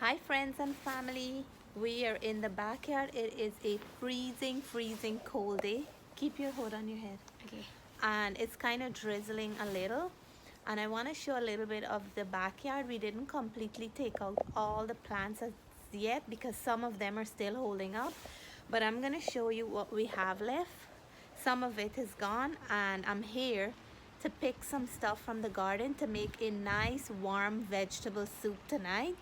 Hi friends and family, we are in the backyard. It is a freezing cold day. Keep your hood on your head. Okay. And it's kind of drizzling a little, and I want to show a little bit of the backyard. We didn't completely take out all the plants as yet because some of them are still holding up, but I'm gonna show you what we have left. Some of it is gone, and I'm here to pick some stuff from the garden to make a nice warm vegetable soup tonight.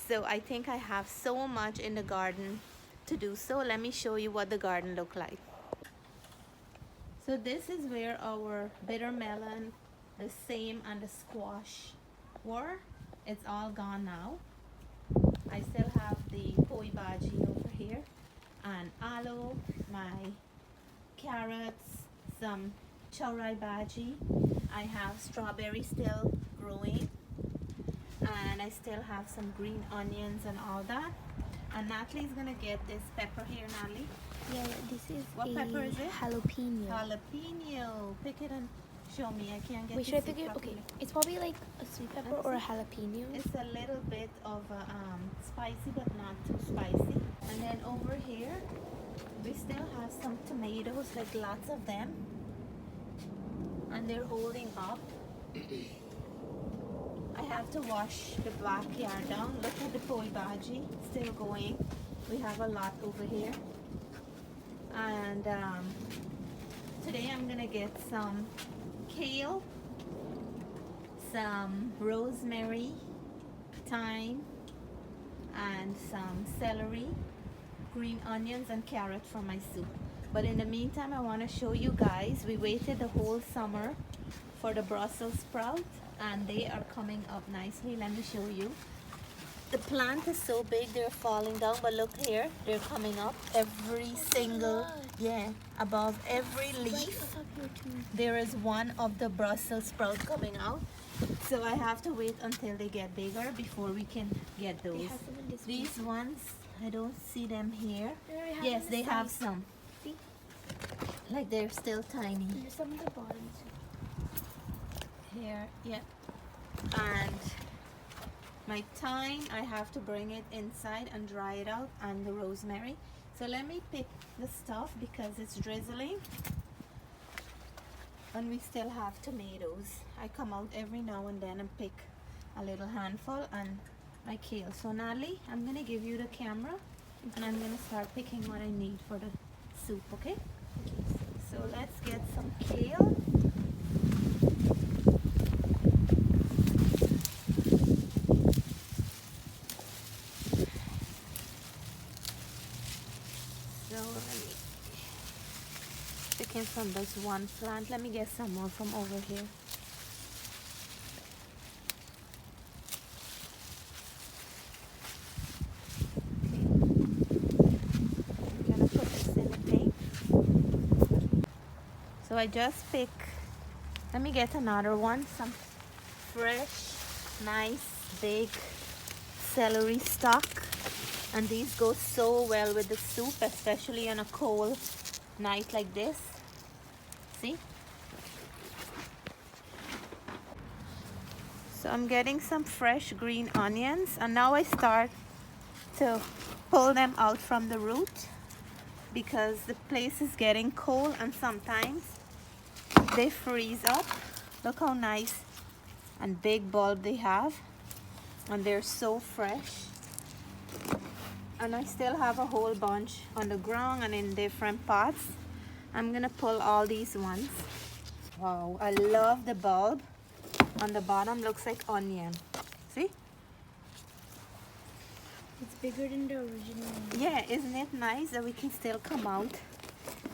So I think I have so much in the garden to do so. Let me show you what the garden look like. So this is where our bitter melon, the same, and the squash were. It's all gone now. I still have the poi bhaji over here, and aloe, my carrots, some chaurai bhaji. I have strawberry still growing, and I still have some green onions and all that. And Natalie's gonna get this pepper here, Natalie. Yeah, this is What pepper is it? Jalapeno. Jalapeno. Pick it and show me. I can't get Wait, to should I see pick it? properly. Okay, it's probably like a sweet pepper or a jalapeno. It's a little bit of spicy, but not too spicy. And then over here, we still have some tomatoes, like lots of them. And they're holding up. I have to wash the backyard down. Look at the poi bhaji, still going. We have a lot over here. And today I'm gonna get some kale, some rosemary, thyme, and some celery, green onions, and carrot for my soup. But in the meantime, I want to show you guys, we waited the whole summer for the Brussels sprout, and they are coming up nicely. Let me show you. The plant is so big, they're falling down, but look here, they're coming up. Every single, above every leaf, there is one of the Brussels sprout coming out. So I have to wait until they get bigger before we can get those. These ones, I don't see them here. Yes, they have some. See? Like they're still tiny. There's some at the bottom too. Here, yeah. And my thyme, I have to bring it inside and dry it out, and the rosemary. So let me pick the stuff because it's drizzling. And we still have tomatoes. I come out every now and then and pick a little handful, and my kale. So Natalie, I'm gonna give you the camera, and I'm gonna start picking what I need for the soup, okay? So let's get some kale. So let me picking from this one plant. Let me get some more from over here. So I just pick, let me get another one, some fresh, nice, big celery stalk. And these go so well with the soup, especially on a cold night like this. See? So I'm getting some fresh green onions, and now I start to pull them out from the root because the place is getting cold and sometimes they freeze up. Look how nice and big bulb they have, and they're so fresh. And I still have a whole bunch on the ground and in different pots. I'm gonna pull all these ones. Wow, I love the bulb on the bottom, looks like onion. See? It's bigger than the original one. Yeah, isn't it nice that we can still come out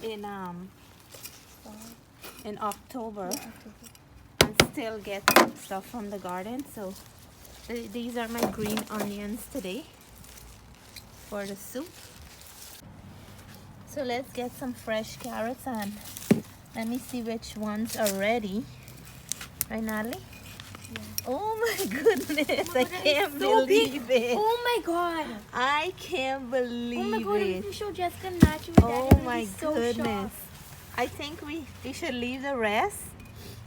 in October, and still get stuff from the garden. So these are my green onions today for the soup. So let's get some fresh carrots, and let me see which ones are ready. Right, Natalie? Yeah. Oh my goodness, Oh my I God, can't it's so believe it. Oh my God. I can't believe Oh my God, it. if you show Jessica and Nachi, Oh my so goodness. shocked. I think we should leave the rest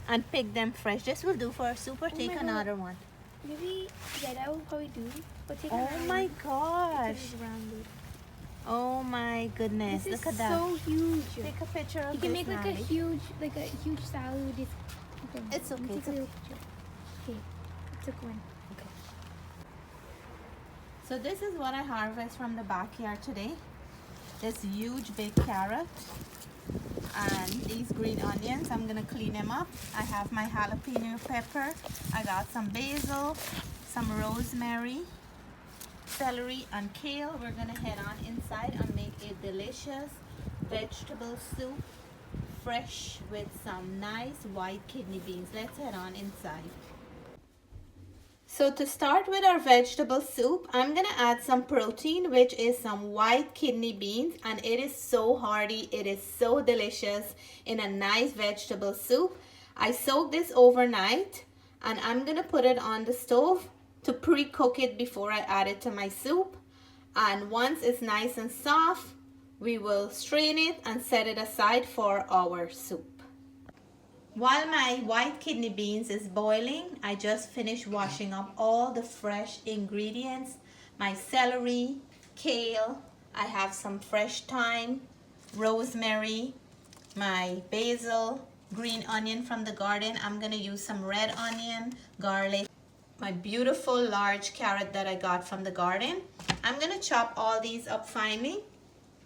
and pick them fresh. This will do for our soup, or take my God. another one. Maybe, yeah, that will probably do. But take Oh my gosh. around it. Oh my goodness. This is Look at that. so huge. Take a picture of You can this, make like Maddie. a huge salad with this. Okay, It's let me okay, take it's a okay. little picture. Okay, I took one. Okay. So this is what I harvest from the backyard today. This huge big carrot and these green onions. I'm gonna clean them up. I have my jalapeno pepper. I got some basil, some rosemary, celery and kale. We're gonna head on inside and make a delicious vegetable soup, fresh with some nice white kidney beans. Let's head on inside. So to start with our vegetable soup, I'm gonna add some protein, which is some white kidney beans, and it is so hearty, it is so delicious in a nice vegetable soup. I soaked this overnight and I'm gonna put it on the stove to pre-cook it before I add it to my soup. And once it's nice and soft, we will strain it and set it aside for our soup. While my white kidney beans is boiling, I just finished washing up all the fresh ingredients. My celery, kale, I have some fresh thyme, rosemary, my basil, green onion from the garden. I'm gonna use some red onion, garlic, my beautiful large carrot that I got from the garden. I'm gonna chop all these up finely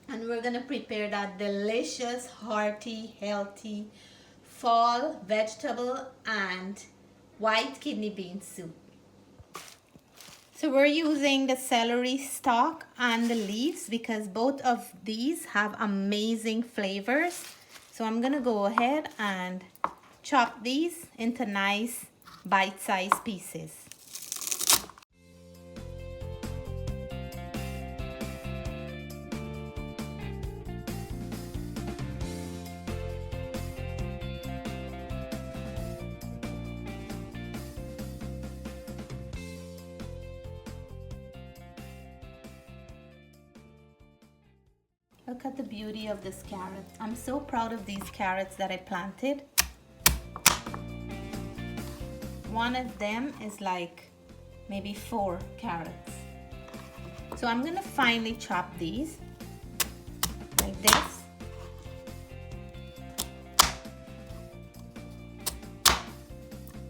and we're gonna prepare that delicious, hearty, healthy fall vegetable and white kidney bean soup. So we're using the celery stalk and the leaves because both of these have amazing flavors. So I'm gonna go ahead and chop these into nice bite-sized pieces. Look at the beauty of this carrot. I'm so proud of these carrots that I planted. One of them is like maybe 4 carrots. So I'm gonna finely chop these like this.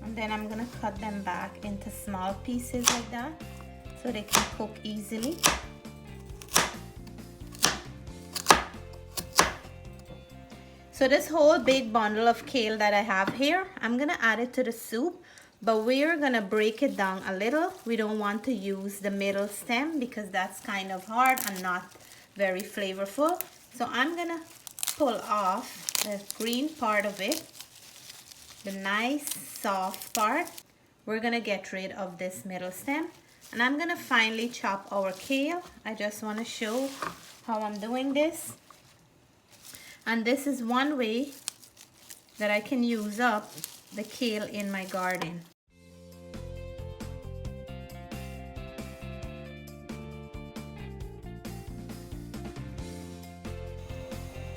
And then I'm gonna cut them back into small pieces like that so they can cook easily. So this whole big bundle of kale that I have here, I'm gonna add it to the soup, but we're gonna break it down a little. We don't want to use the middle stem because that's kind of hard and not very flavorful. So I'm gonna pull off the green part of it, the nice soft part. We're gonna get rid of this middle stem. And I'm gonna finely chop our kale. I just wanna show how I'm doing this. And this is one way that I can use up the kale in my garden.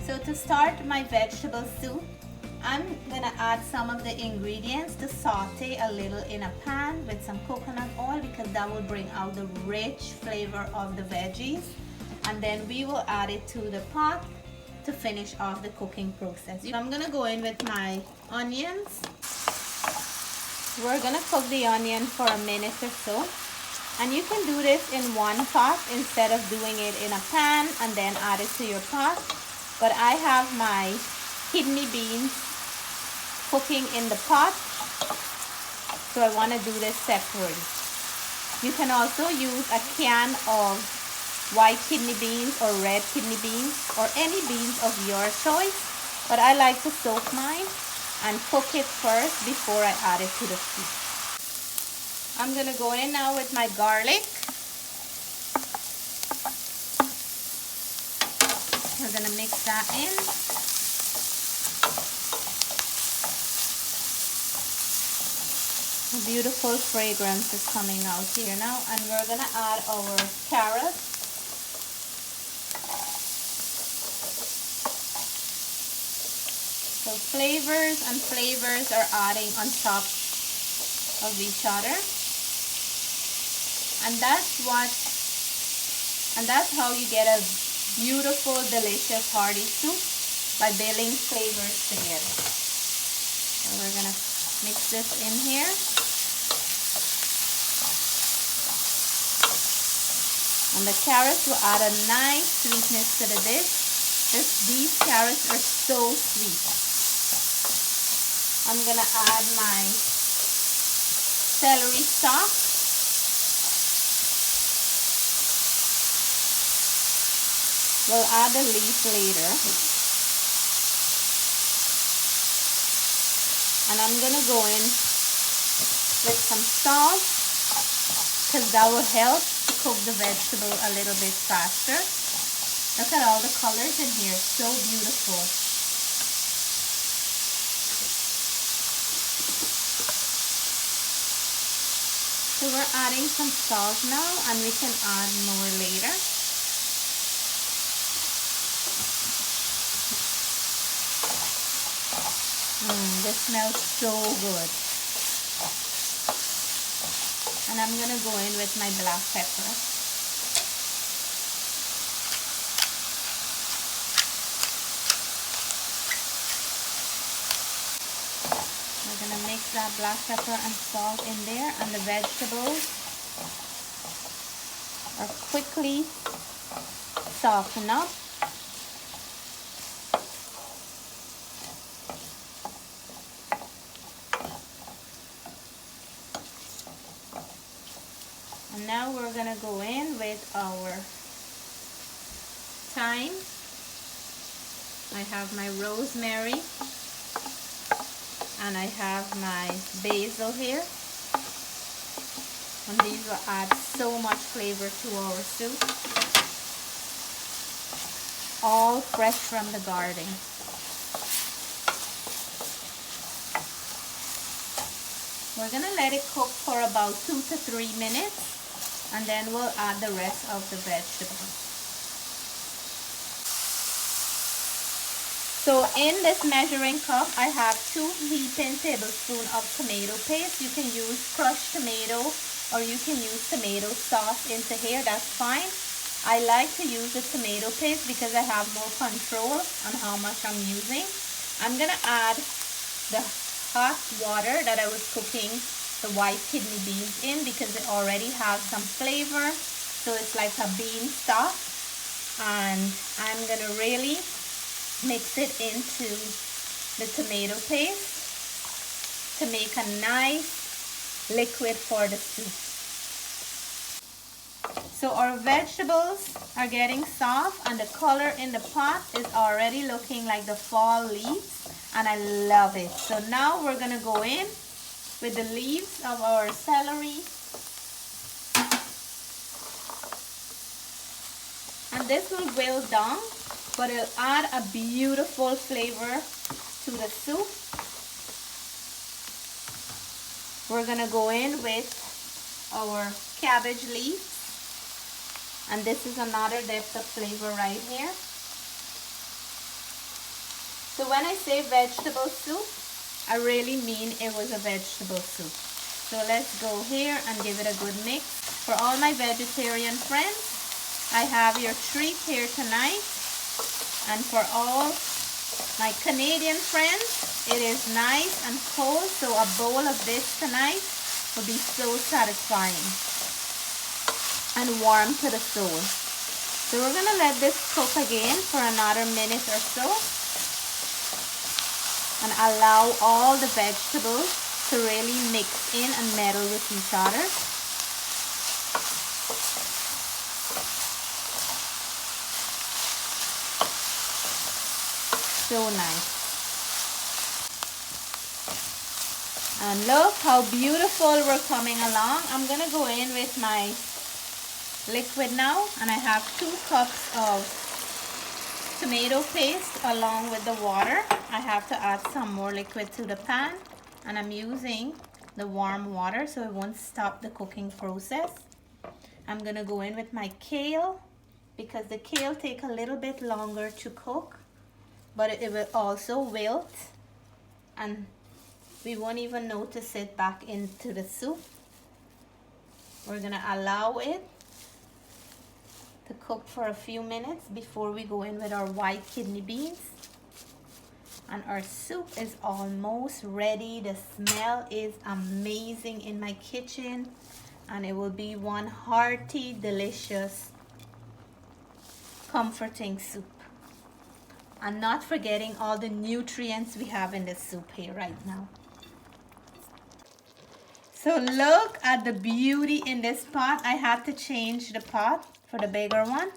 So to start my vegetable soup, I'm gonna add some of the ingredients to saute a little in a pan with some coconut oil because that will bring out the rich flavor of the veggies. And then we will add it to the pot to finish off the cooking process. I'm gonna go in with my onions. We're gonna cook the onion for a minute or so. And you can do this in one pot instead of doing it in a pan and then add it to your pot. But I have my kidney beans cooking in the pot, so I wanna do this separately. You can also use a can of white kidney beans or red kidney beans or any beans of your choice, but I like to soak mine and cook it first before I add it to the soup. I'm gonna go in now with my garlic. We're gonna mix that in. A beautiful fragrance is coming out here now, and we're gonna add our carrots. So flavors and flavors are adding on top of each other. And that's how you get a beautiful, delicious hearty soup, by building flavors together. So we're gonna mix this in here. And the carrots will add a nice sweetness to the dish. These carrots are so sweet. I'm gonna add my celery stalk. We'll add the leaf later. And I'm gonna go in with some salt, because that will help to cook the vegetable a little bit faster. Look at all the colors in here, so beautiful. So we're adding some salt now, and we can add more later. This smells so good. And I'm gonna go in with my black pepper. We're gonna mix that black pepper and salt in there, and the vegetables are quickly soften up. And now we're gonna go in with our thyme. I have my rosemary and I have my basil here. And these will add so much flavor to our soup. All fresh from the garden. We're gonna let it cook for about 2 to 3 minutes. And then we'll add the rest of the vegetables. So in this measuring cup, I have 2 heaping tablespoons of tomato paste. You can use crushed tomato, or you can use tomato sauce into here, that's fine. I like to use the tomato paste because I have more control on how much I'm using. I'm gonna add the hot water that I was cooking the white kidney beans in, because it already has some flavor, so it's like a bean stock. And I'm gonna really mix it into the tomato paste to make a nice liquid for the soup. So our vegetables are getting soft, and the color in the pot is already looking like the fall leaves, and I love it. So now we're gonna go in with the leaves of our celery. And this will boil down, but it'll add a beautiful flavor to the soup. We're gonna go in with our cabbage leaves. And this is another depth of flavor right here. So when I say vegetable soup, I really mean it was a vegetable soup. So let's go here and give it a good mix. For all my vegetarian friends, I have your treat here tonight. And for all my Canadian friends, it is nice and cold, so a bowl of this tonight will be so satisfying and warm to the soul. So we're gonna let this cook again for another minute or so, and allow all the vegetables to really mix in and meld with each other. So nice. And look how beautiful we're coming along. I'm gonna go in with my liquid now, and I have 2 cups of tomato paste along with the water. I have to add some more liquid to the pan, and I'm using the warm water so it won't stop the cooking process. I'm gonna go in with my kale, because the kale take a little bit longer to cook, but it will also wilt and we won't even notice it back into the soup. We're gonna allow it to cook for a few minutes before we go in with our white kidney beans. And our soup is almost ready. The smell is amazing in my kitchen, and it will be one hearty, delicious, comforting soup. And not forgetting all the nutrients we have in the soup here right now. So look at the beauty in this pot. I had to change the pot for the bigger one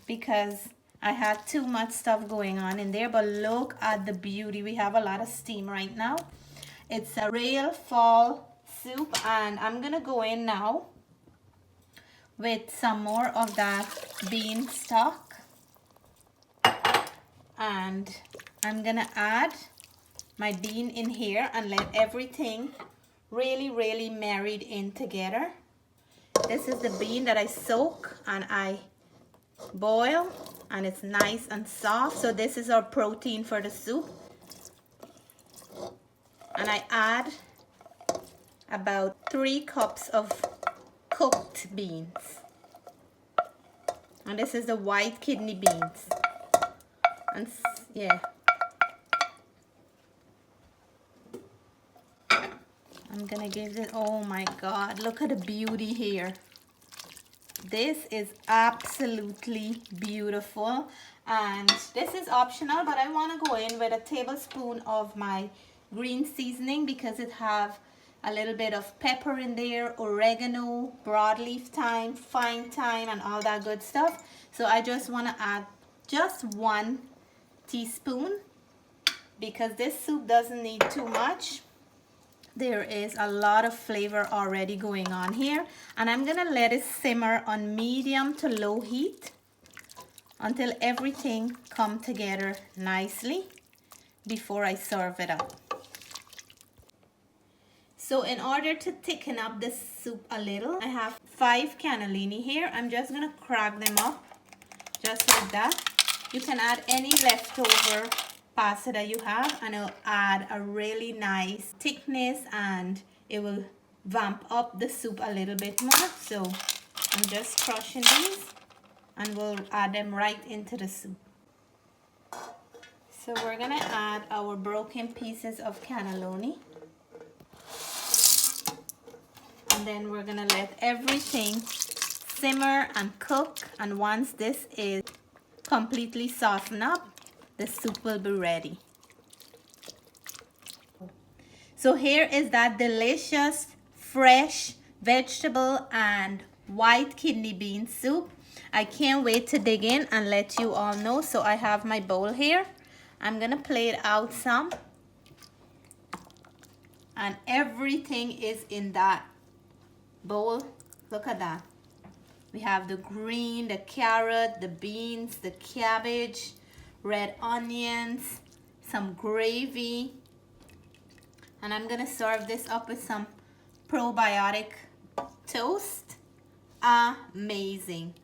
because I had too much stuff going on in there. But look at the beauty. We have a lot of steam right now. It's a real fall soup, and I'm gonna go in now with some more of that bean stock, and I'm gonna add my bean in here and let everything really married in together. This is the bean that I soak and I boil, and it's nice and soft. So this is our protein for the soup, and I add about 3 cups of cooked beans, and this is the white kidney beans. And yeah, I'm gonna give it, oh my God, look at the beauty here. This is absolutely beautiful, and this is optional, but I want to go in with a tablespoon of my green seasoning because it have a little bit of pepper in there, oregano, broadleaf thyme, fine thyme, and all that good stuff. So I just want to add just 1 teaspoon because this soup doesn't need too much. There is a lot of flavor already going on here, and I'm gonna let it simmer on medium to low heat until everything come together nicely before I serve it up. So in order to thicken up the soup a little, I have 5 cannelloni here. I'm just gonna crack them up just like that. You can add any leftover pasta that you have, and it'll add a really nice thickness, and it will vamp up the soup a little bit more. So I'm just crushing these, and we'll add them right into the soup. So we're gonna add our broken pieces of cannelloni, and then we're gonna let everything simmer and cook, and once this is completely softened up, the soup will be ready. So here is that delicious, fresh vegetable and white kidney bean soup. I can't wait to dig in and let you all know. So I have my bowl here. I'm gonna plate out some, and everything is in that bowl. Look at that. We have the green, the carrot, the beans, the cabbage, red onions, some gravy, and I'm gonna serve this up with some probiotic toast. Amazing.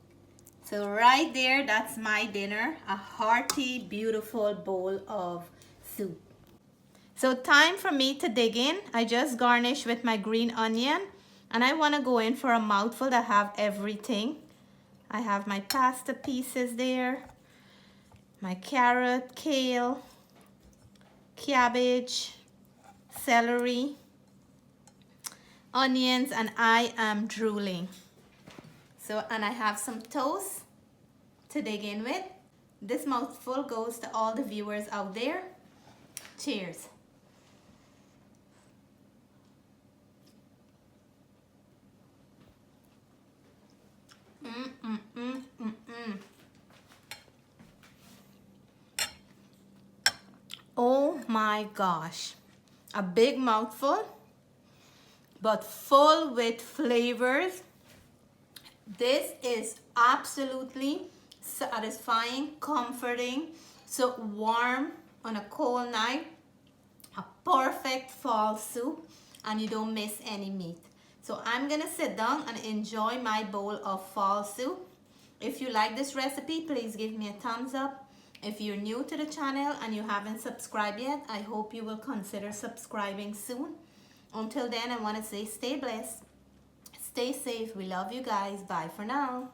So right there, that's my dinner, a hearty, beautiful bowl of soup. So time for me to dig in. I just garnished with my green onion, and I want to go in for a mouthful that have everything. I have my pasta pieces there, my carrot, kale, cabbage, celery, onions, and I am drooling. So, and I have some toast to dig in with. This mouthful goes to all the viewers out there. Cheers. Oh my gosh, a big mouthful, but full with flavors. This is absolutely satisfying, comforting, so warm on a cold night, a perfect fall soup, and you don't miss any meat. So I'm gonna sit down and enjoy my bowl of fall soup. If you like this recipe, please give me a thumbs up. If you're new to the channel and you haven't subscribed yet, I hope you will consider subscribing soon. Until then, I want to say stay blessed, Stay safe. We love you guys. Bye for now.